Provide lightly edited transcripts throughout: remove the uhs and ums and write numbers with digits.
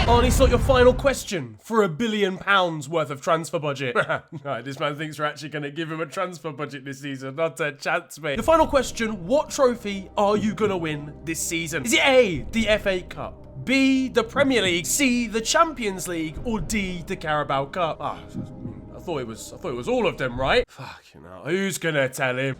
Arnie, sort your final question for £1 billion worth of transfer budget. Right, this man thinks we're actually going to give him a transfer budget this season. Not a chance, mate. The final question, what trophy are you going to win this season? Is it A, the FA Cup, B, the Premier League, C, the Champions League, or D, the Carabao Cup? I thought it was all of them, right? Fucking hell, who's going to tell him?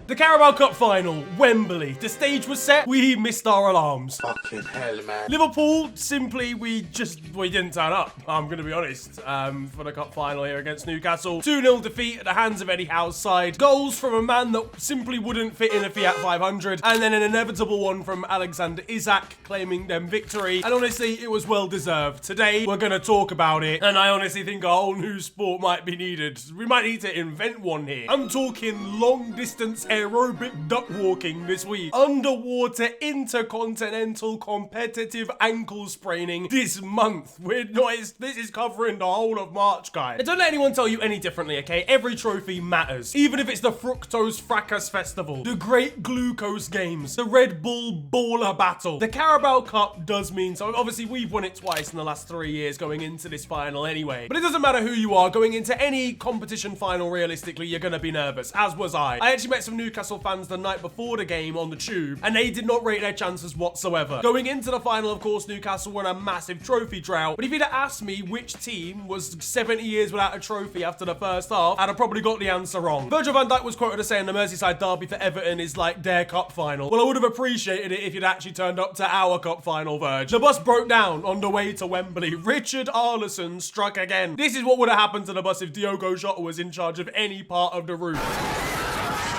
The Carabao Cup final, Wembley. The stage was set, we missed our alarms. Fucking hell, man. Liverpool, simply, we didn't turn up, I'm going to be honest, for the cup final here against Newcastle. 2-0 defeat at the hands of Eddie Howe's side. Goals from a man that simply wouldn't fit in a Fiat 500. And then an inevitable one from Alexander Isak, claiming them victory. And honestly, it was well deserved. Today, we're going to talk about it. And I honestly think a whole new sport might be needed. We might need to invent one here. I'm talking long distance aerobic duck walking this week. Underwater intercontinental competitive ankle spraining this month. This is covering the whole of March, guys. And don't let anyone tell you any differently, okay? Every trophy matters. Even if it's the Fructose Fracas Festival, the Great Glucose Games, the Red Bull Baller Battle. The Carabao Cup does mean so. Obviously, we've won it twice in the last 3 years going into this final anyway. But it doesn't matter who you are. Going into any competition final, realistically, you're going to be nervous, as was I. I actually met some Newcastle fans the night before the game on the tube, and they did not rate their chances whatsoever. Going into the final, of course, Newcastle were in a massive trophy drought, but if you'd have asked me which team was 70 years without a trophy after the first half, I'd have probably got the answer wrong. Virgil van Dijk was quoted as saying the Merseyside derby for Everton is like their cup final. Well, I would have appreciated it if you'd actually turned up to our cup final, Virg. The bus broke down on the way to Wembley. Richard Arlison struck again. This is what would have happened to the bus if Diogo Jota was in charge of any part of the route.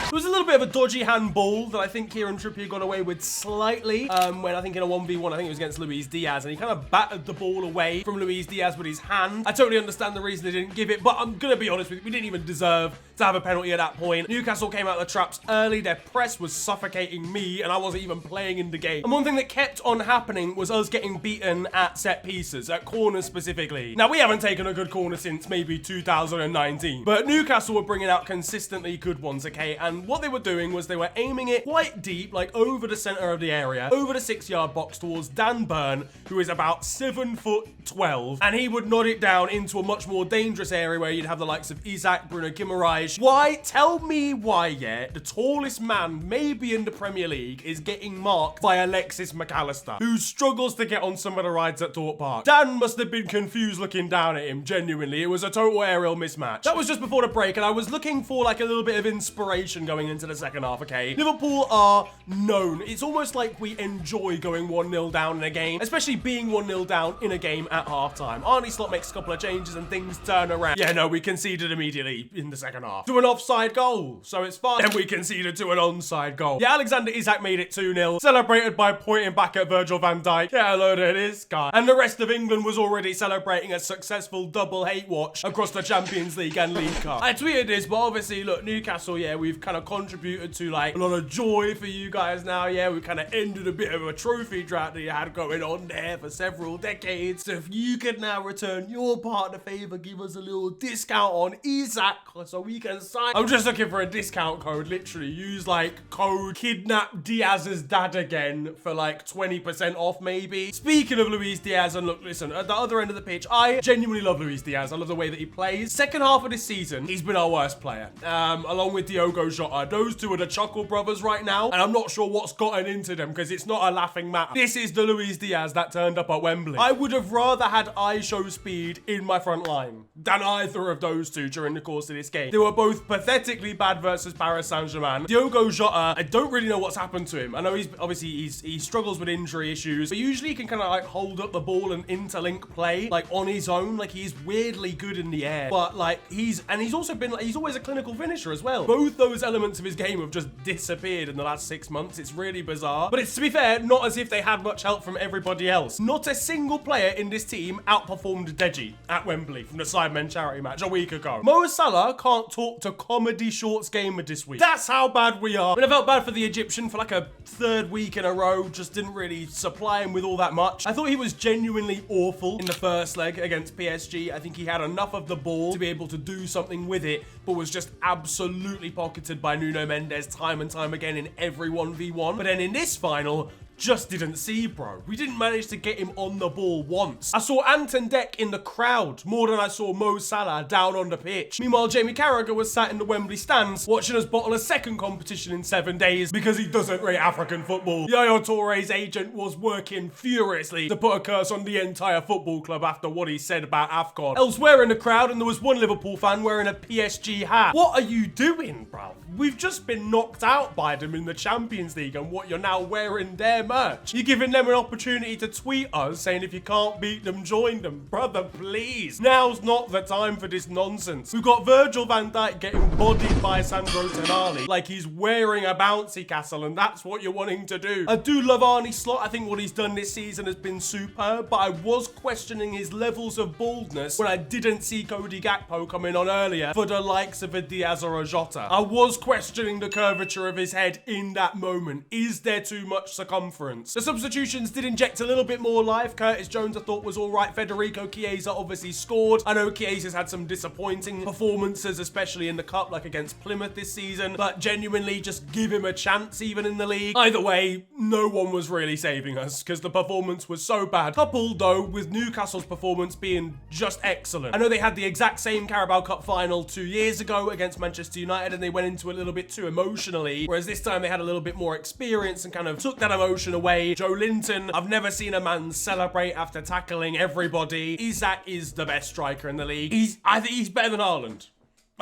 It was a little bit of a dodgy handball that I think Kieran Trippier got away with slightly when I think in a 1v1, I think it was against Luis Diaz, and he kind of battered the ball away from Luis Diaz with his hand. I totally understand the reason they didn't give it, but I'm going to be honest with you, we didn't even deserve to have a penalty at that point. Newcastle came out of the traps early. Their press was suffocating me, and I wasn't even playing in the game. And one thing that kept on happening was us getting beaten at set pieces, at corners specifically. Now, we haven't taken a good corner since maybe 2019, but Newcastle were bringing out consistently good ones, okay? And what they were doing was they were aiming it quite deep, like over the center of the area, over the 6-yard box towards Dan Burn, who is about 7'12", and he would nod it down into a much more dangerous area where you'd have the likes of Isak, Bruno Guimaraes. Why? Tell me why, yeah, the tallest man maybe in the Premier League is getting marked by Alexis McAllister, who struggles to get on some of the rides at Thorpe Park. Dan must have been confused looking down at him, genuinely. It was a total aerial mismatch. That was just before the break, and I was looking for like a little bit of inspiration going into the second half, okay? Liverpool are known. It's almost like we enjoy going 1-0 down in a game, especially being 1-0 down in a game at halftime. Arnie Slot makes a couple of changes and things turn around. Yeah, no, we conceded immediately in the second half to an offside goal, so it's fine. Then we conceded to an onside goal. Yeah, Alexander Isak made it 2-0, celebrated by pointing back at Virgil van Dijk. Get a load of this guy. And the rest of England was already celebrating a successful double hate watch across the Champions League and League Cup. I tweeted this, but obviously, look, Newcastle, yeah, we've kind of contributed to like a lot of joy for you guys now. Yeah, we kind of ended a bit of a trophy drought that you had going on there for several decades. So if you could now return your part of the favor, give us a little discount on Isak so we can sign. I'm just looking for a discount code, literally. Use like code kidnap Diaz's dad again for like 20% off maybe. Speaking of Luis Diaz, and look, listen, at the other end of the pitch, I genuinely love Luis Diaz. I love the way that he plays. Second half of this season, he's been our worst player, along with Diogo Jota. Those two are the Chuckle brothers right now, and I'm not sure what's gotten into them because it's not a laughing matter. This is the Luis Diaz that turned up at Wembley. I would have rather had I show speed in my front line than either of those two during the course of this game. They were both pathetically bad versus Paris Saint-Germain. Diogo Jota, I don't really know what's happened to him. I know he struggles with injury issues, but usually he can kind of like hold up the ball and interlink play like on his own. Like he's weirdly good in the air, but like he's also been like, he's always a clinical finisher as well. Both those elements of his game have just disappeared in the last 6 months. It's really bizarre, but it's, to be fair, not as if they had much help from everybody else. Not a single player in this team outperformed Deji at Wembley from the Sidemen charity match a week ago. Mo Salah can't talk to Comedy Shorts Gamer this week. That's how bad we are. I mean, I felt bad for the Egyptian for like a third week in a row. Just didn't really supply him with all that much. I thought he was genuinely awful in the first leg against PSG. I think he had enough of the ball to be able to do something with it, but was just absolutely pocketed by Nuno Mendes time and time again in every 1v1. But then in this final, just didn't see, bro. We didn't manage to get him on the ball once. I saw Anton Dek in the crowd more than I saw Mo Salah down on the pitch. Meanwhile, Jamie Carragher was sat in the Wembley stands watching us bottle a second competition in 7 days because he doesn't rate African football. Yaya Touré's agent was working furiously to put a curse on the entire football club after what he said about AFCON. Elsewhere in the crowd, and there was one Liverpool fan wearing a PSG hat. What are you doing, bro? We've just been knocked out by them in the Champions League, and what, you're now wearing their merch? You're giving them an opportunity to tweet us saying if you can't beat them, join them. Brother, please. Now's not the time for this nonsense. We've got Virgil van Dijk getting bodied by Sandro Tonali like he's wearing a bouncy castle, and that's what you're wanting to do. I do love Arne Slot. I think what he's done this season has been superb, but I was questioning his levels of boldness when I didn't see Cody Gakpo coming on earlier for the likes of a Diaz or a Jota. I was questioning the curvature of his head in that moment. Is there too much circumference? The substitutions did inject a little bit more life. Curtis Jones I thought was all right. Federico Chiesa obviously scored. I know Chiesa's had some disappointing performances, especially in the cup, like against Plymouth this season, but genuinely just give him a chance even in the league. Either way, no one was really saving us because the performance was so bad, coupled though with Newcastle's performance being just excellent. I know they had the exact same Carabao Cup final 2 years ago against Manchester United and they went into it a little bit too emotionally, whereas this time they had a little bit more experience and kind of took that emotion away. Joe Linton, I've never seen a man celebrate after tackling everybody. Isak is the best striker in the league. I think he's better than Haaland.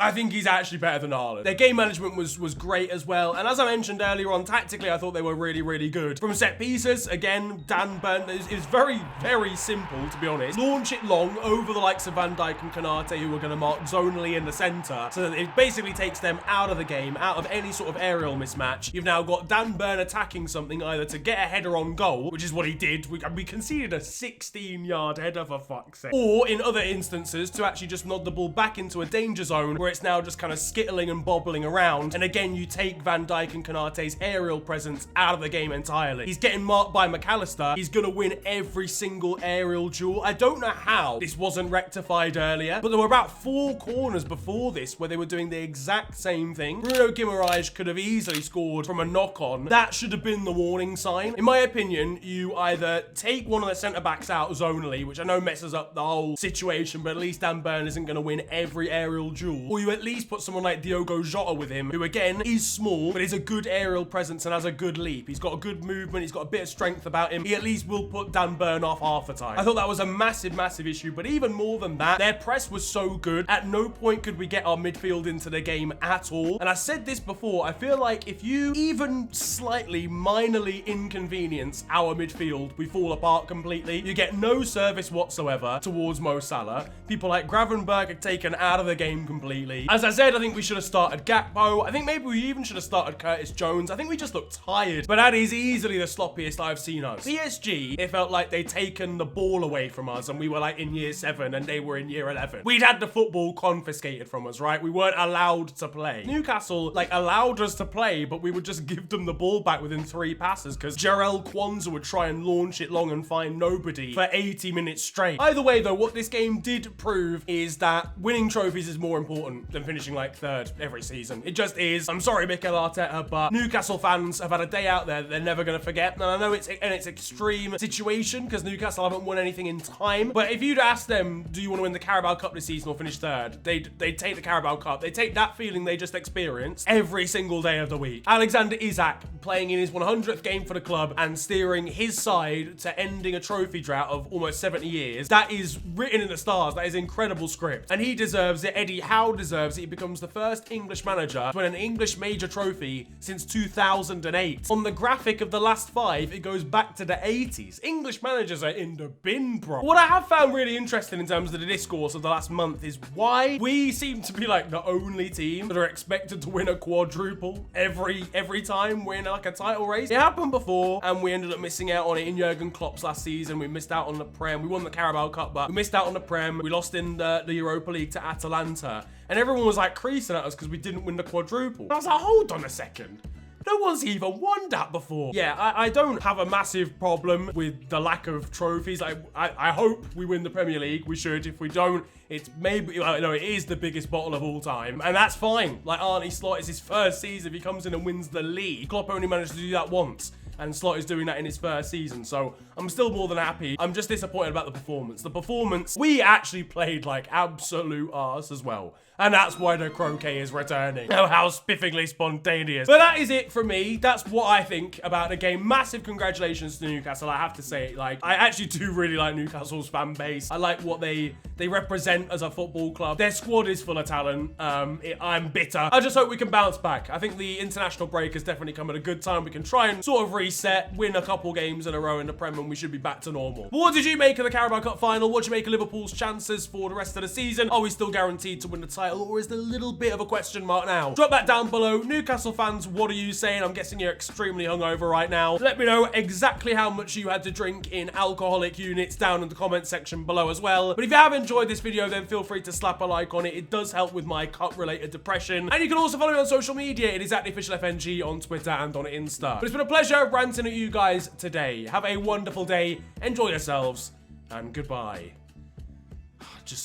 I think he's actually better than Haaland. Their game management was great as well. And as I mentioned earlier on, tactically, I thought they were really, really good. From set pieces, again, Dan Burn is very, very simple, to be honest. Launch it long over the likes of Van Dijk and Konate, who are going to mark zonally in the centre. So that it basically takes them out of the game, out of any sort of aerial mismatch. You've now got Dan Burn attacking something either to get a header on goal, which is what he did. We conceded a 16-yard header, for fuck's sake. Or in other instances, to actually just nod the ball back into a danger zone where it's now just kind of skittling and bobbling around. And again, you take Van Dijk and Konate's aerial presence out of the game entirely. He's getting marked by McAllister. He's going to win every single aerial duel. I don't know how this wasn't rectified earlier, but there were about 4 corners before this where they were doing the exact same thing. Bruno Guimaraes could have easily scored from a knock-on. That should have been the warning sign. In my opinion, you either take one of the centre-backs out zonally, which I know messes up the whole situation, but at least Dan Burn isn't going to win every aerial duel, or you at least put someone like Diogo Jota with him, who again is small, but is a good aerial presence and has a good leap. He's got a good movement. He's got a bit of strength about him. He at least will put Dan Burn off half the time. I thought that was a massive, massive issue, but even more than that, their press was so good. At no point could we get our midfield into the game at all. And I said this before, I feel like if you even slightly, minorly inconvenience our midfield, we fall apart completely. You get no service whatsoever towards Mo Salah. People like Gravenberg are taken out of the game completely. As I said, I think we should have started Gakpo. I think maybe we even should have started Curtis Jones. I think we just looked tired, but that is easily the sloppiest I've seen us. PSG, it felt like they'd taken the ball away from us and we were like in year 7 and they were in year 11. We'd had the football confiscated from us, right? We weren't allowed to play. Newcastle, like, allowed us to play, but we would just give them the ball back within 3 passes because Jarell Kwanzaa would try and launch it long and find nobody for 80 minutes straight. Either way, though, what this game did prove is that winning trophies is more important than finishing like 3rd every season. It just is. I'm sorry, Mikel Arteta, but Newcastle fans have had a day out there that they're never going to forget. And I know it's an extreme situation because Newcastle haven't won anything in time. But if you'd ask them, do you want to win the Carabao Cup this season or finish 3rd? They'd take the Carabao Cup. They take that feeling they just experienced every single day of the week. Alexander Isak playing in his 100th game for the club and steering his side to ending a trophy drought of almost 70 years. That is written in the stars. That is incredible script. And he deserves it. Eddie Howe deserves it. He becomes the first English manager to win an English major trophy since 2008. On the graphic of the last 5, it goes back to the 80s. English managers are in the bin, bro. What I have found really interesting in terms of the discourse of the last month is why we seem to be like the only team that are expected to win a quadruple every time we're in like a title race. It happened before and we ended up missing out on it in Jurgen Klopp's last season. We missed out on the Prem. We won the Carabao Cup, but we missed out on the Prem. We lost in the Europa League to Atalanta. And everyone was like creasing at us because we didn't win the quadruple. And I was like, hold on a second. No one's even won that before. Yeah, I don't have a massive problem with the lack of trophies. I hope we win the Premier League. We should. If we don't, it's maybe, no, it is the biggest bottle of all time. And that's fine. Like Arne Slot, is his 1st season. If he comes in and wins the league, Klopp only managed to do that once. and Slot is doing that in his first season, so I'm still more than happy. I'm just disappointed about the performance. The performance, we actually played like absolute arse as well. And that's why the croquet is returning. Oh, how spiffingly spontaneous. But that is it from me. That's what I think about the game. Massive congratulations to Newcastle. I have to say, like, I actually do really like Newcastle's fan base. I like what they represent as a football club. Their squad is full of talent. I'm bitter. I just hope we can bounce back. I think the international break has definitely come at a good time. We can try and sort of reset, win a couple games in a row in the Prem, and we should be back to normal. But what did you make of the Carabao Cup final? What did you make of Liverpool's chances for the rest of the season? Are we still guaranteed to win the title, or is there a little bit of a question mark now? Drop that down below. Newcastle fans, what are you saying? I'm guessing you're extremely hungover right now. Let me know exactly how much you had to drink in alcoholic units down in the comment section below as well. But if you have enjoyed this video, then feel free to slap a like on it. It does help with my cup-related depression. And you can also follow me on social media. It is @theofficialfng on Twitter and on Insta. But it's been a pleasure ranting at you guys today. Have a wonderful day. Enjoy yourselves. And goodbye.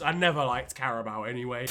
I never liked Carabao anyway.